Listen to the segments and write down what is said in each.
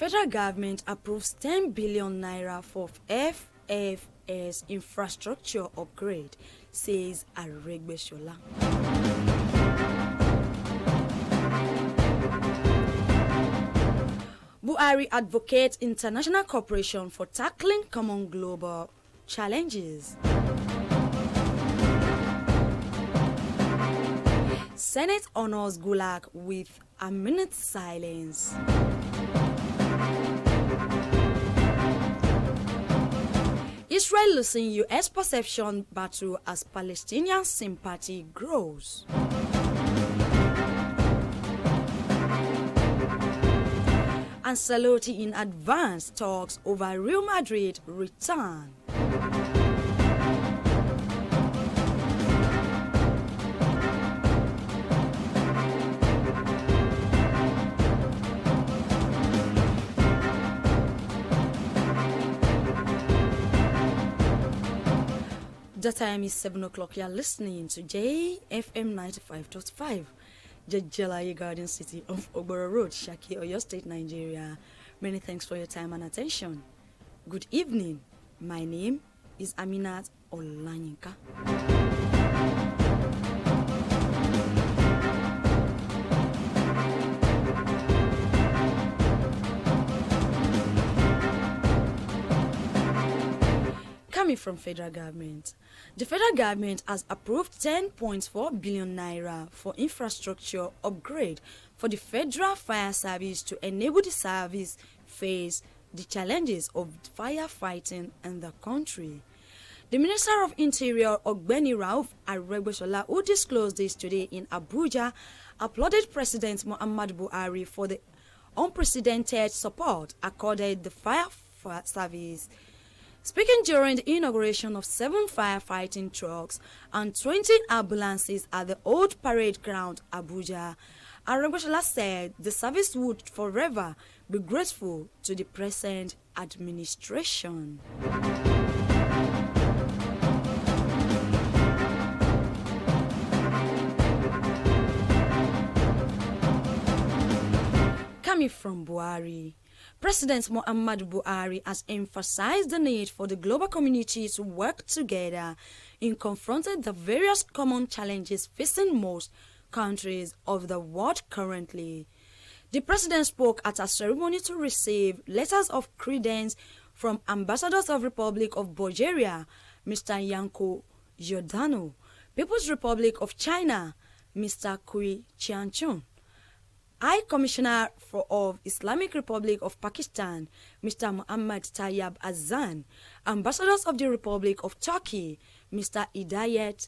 Federal government approves 10 billion naira for FFS infrastructure upgrade, says Aregbesola. Buhari advocates international cooperation for tackling common global challenges. Senate honors Gulag with a minute's silence. Israel losing U.S. perception battle as Palestinian sympathy grows. Ancelotti in advanced talks over Real Madrid return. The time is 7 o'clock. You are listening to JFM 95.5, Jajalaye Garden City of Ogboro Road, Shaki, Oyo State, Nigeria. Many thanks for your time and attention. Good evening. My name is Aminat Olanyinka. Coming from federal government. The federal government has approved 10.4 billion naira for infrastructure upgrade for the federal fire service to enable the service face the challenges of firefighting in the country. The Minister of Interior, Ogbeni Rauf Aregbesola, who disclosed this today in Abuja, applauded President Muhammadu Buhari for the unprecedented support accorded the fire service. Speaking during the inauguration of 7 firefighting trucks and 20 ambulances at the Old Parade Ground, Abuja, Aregbesola said the service would forever be grateful to the present administration. Coming from Buhari. President Muhammadu Buhari has emphasized the need for the global community to work together in confronting the various common challenges facing most countries of the world currently. The president spoke at a ceremony to receive letters of credence from ambassadors of Republic of Bulgaria, Mr. Yanko Giordano, People's Republic of China, Mr. Kui Chianchun, High Commissioner of Islamic Republic of Pakistan, Mr. Muhammad Tayyab Azan, Ambassadors of the Republic of Turkey, Mr. Hidayet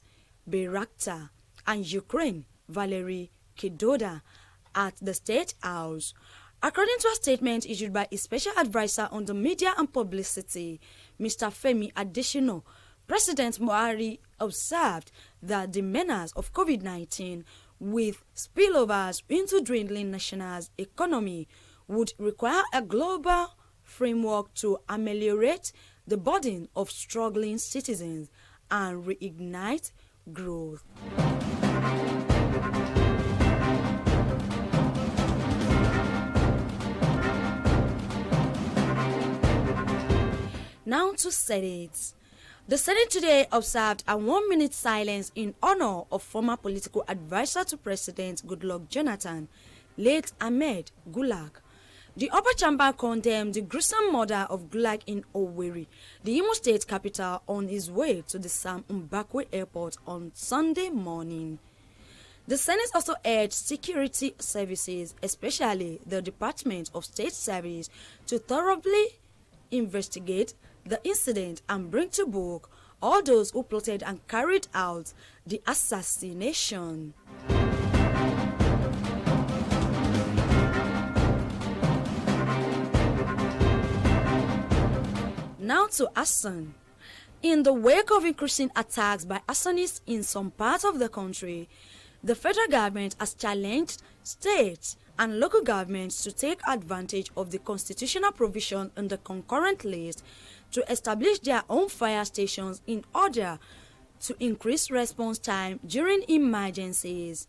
Bayraktar, and Ukraine, Valery Kidoda, at the State House. According to a statement issued by a special advisor on the media and publicity, Mr. Femi Adesina, President Buhari observed that the menace of COVID-19 with spillovers into dwindling national economy would require a global framework to ameliorate the burden of struggling citizens and reignite growth. Now to Senate. The Senate today observed a 1-minute silence in honor of former political advisor to President Goodluck Jonathan, late Ahmed Gulag. The upper chamber condemned the gruesome murder of Gulag in Owerri, the Imo State capital, on his way to the Sam Mbakwe Airport on Sunday morning. The Senate also urged security services, especially the Department of State Service, to thoroughly investigate the incident and bring to book all those who plotted and carried out the assassination. Now to Hassan. In the wake of increasing attacks by Hassanists in some parts of the country, the federal government has challenged states and local governments to take advantage of the constitutional provision in the concurrent list to establish their own fire stations in order to increase response time during emergencies.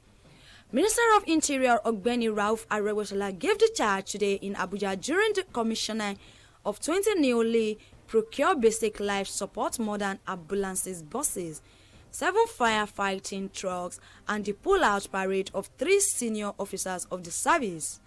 Minister of Interior Ogbeni Rauf Areweshala gave the charge today in Abuja during the commissioning of 20 newly procured basic life support modern ambulances buses, 7 firefighting trucks, and the pull-out parade of 3 senior officers of the service.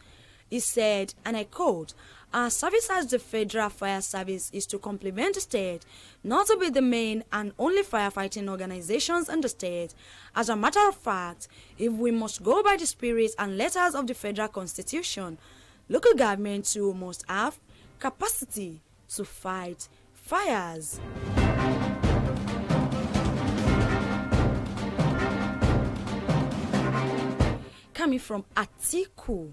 He said, and I quote, "Our service as the Federal Fire Service is to complement the state, not to be the main and only firefighting organizations in the state. As a matter of fact, if we must go by the spirit and letters of the Federal Constitution, local governments too must have capacity to fight fires." Coming from Atiku.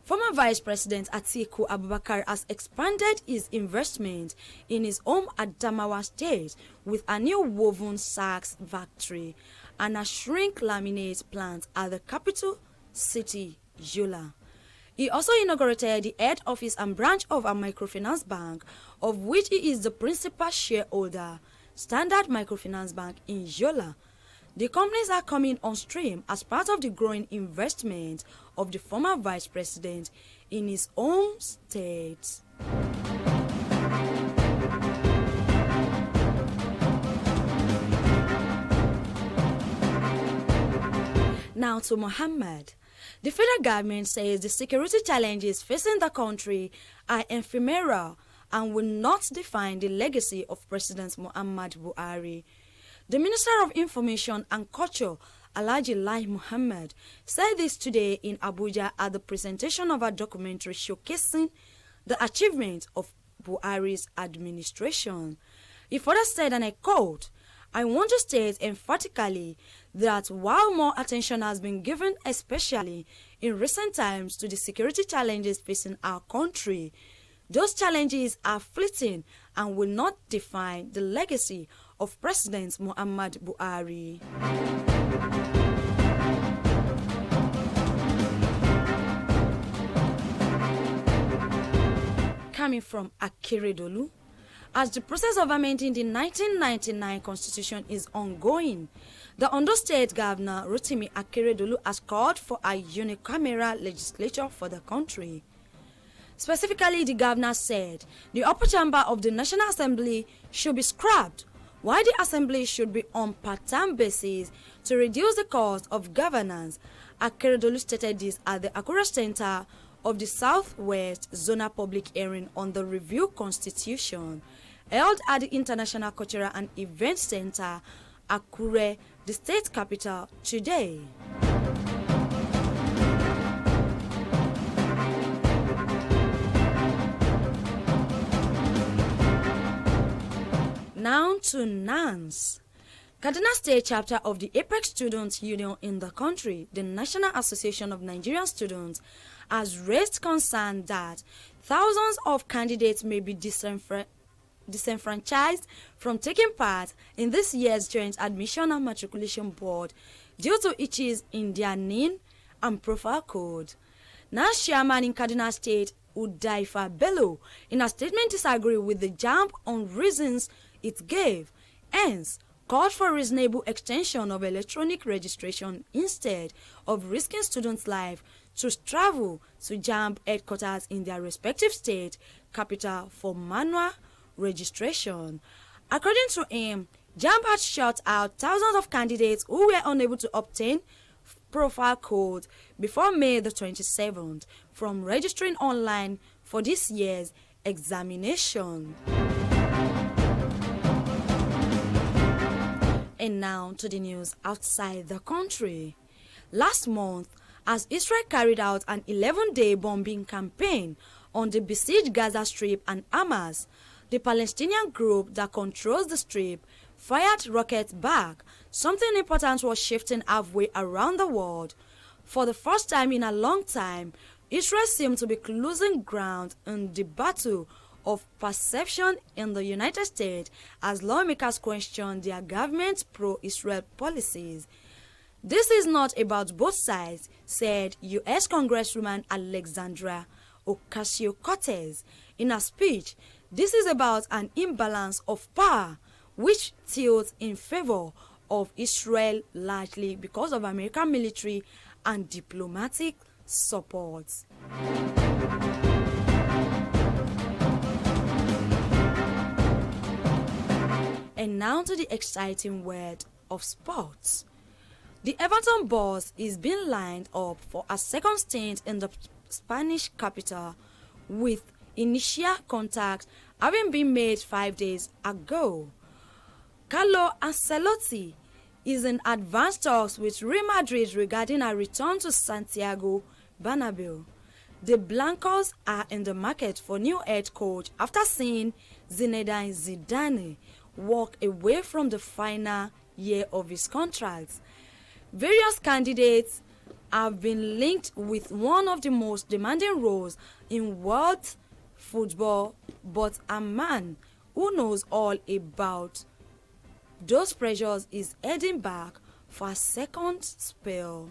Former Vice President Atiku Abubakar has expanded his investment in his home Adamawa State with a new woven sacks factory and a shrink laminate plant at the capital city, Yola. He also inaugurated the head office and branch of a microfinance bank, of which he is the principal shareholder, Standard Microfinance Bank in Yola. The companies are coming on stream as part of the growing investment of the former vice president in his home state. Now to Muhammad. The federal government says the security challenges facing the country are ephemeral and will not define the legacy of President Muhammad Buhari. The Minister of Information and Culture, Alhaji Lai Muhammad, said this today in Abuja at the presentation of a documentary showcasing the achievements of Buhari's administration. He further said, and I quote, "I want to state emphatically that while more attention has been given, especially in recent times, to the security challenges facing our country, those challenges are fleeting and will not define the legacy of President Muhammad Buhari." Coming from Akeredolu. As the process of amending the 1999 Constitution is ongoing, the Ondo State Governor Rotimi Akeredolu has called for a unicameral legislature for the country. Specifically, the governor said the upper chamber of the National Assembly should be scrapped, while the assembly should be on part-time basis to reduce the cost of governance. Akeredolu stated this at the Akure Center of the Southwest Zonal Public Hearing on the Review Constitution, held at the International Cultural and Event Center, Akure, the state capital, today. Now to NANS. Kaduna State chapter of the Apex Students Union in the country, the National Association of Nigerian Students, has raised concern that thousands of candidates may be disenfranchised from taking part in this year's Joint Admission and Matriculation Board due to itches in their NIN and profile code. NANS chairman in Kaduna State, Udaifa Bello, in a statement disagreed with the JAMB on reasons it gave, hence called for reasonable extension of electronic registration instead of risking students' life to travel to JAMB headquarters in their respective state capital for manual registration. According to him, JAMB had shut out thousands of candidates who were unable to obtain profile code before May the 27th from registering online for this year's examination. And now to the news outside the country. Last month, as Israel carried out an 11-day bombing campaign on the besieged Gaza Strip and Hamas, the Palestinian group that controls the Strip fired rockets back. Something important was shifting halfway around the world. For the first time in a long time, Israel seemed to be losing ground in the battle of perception in the United States as lawmakers question their government's pro-Israel policies. This is not about both sides, said U.S. Congresswoman Alexandra Ocasio-Cortez in a speech. This is about an imbalance of power, which tilts in favor of Israel largely because of American military and diplomatic support. And now to the exciting world of sports. The Everton boss is being lined up for a second stint in the Spanish capital, with initial contact having been made 5 days ago. Carlo Ancelotti is in advanced talks with Real Madrid regarding a return to Santiago Bernabeu. The Blancos are in the market for new head coach after seeing Zinedine Zidane walk away from the final year of his contract. Various candidates have been linked with one of the most demanding roles in world football, but a man who knows all about those pressures is heading back for a second spell.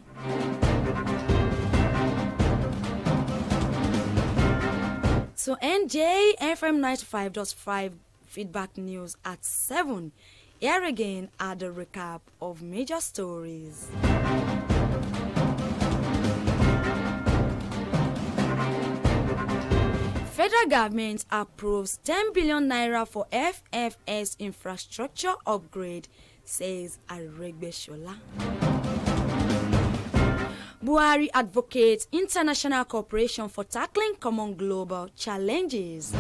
So NJFM 95.5 feedback news at 7. Here again are the recap of major stories. Federal government approves 10 billion naira for FFS infrastructure upgrade, says Aregbesola. Buhari advocates international cooperation for tackling common global challenges.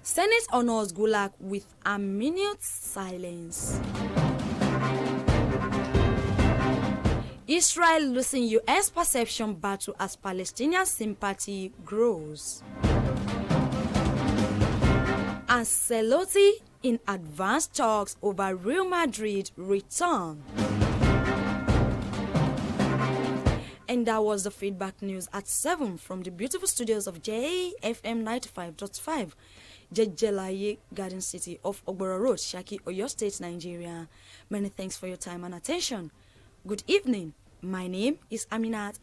Senate honors Gulag with a minute's silence. Israel losing U.S. perception battle as Palestinian sympathy grows. Ancelotti in advanced talks over Real Madrid return. And that was the feedback news at 7 from the beautiful studios of JFM 95.5. Jejelaye Garden City of Ogboro Road, Shaki, Oyo State, Nigeria. Many thanks for your time and attention. Good evening. My name is Aminat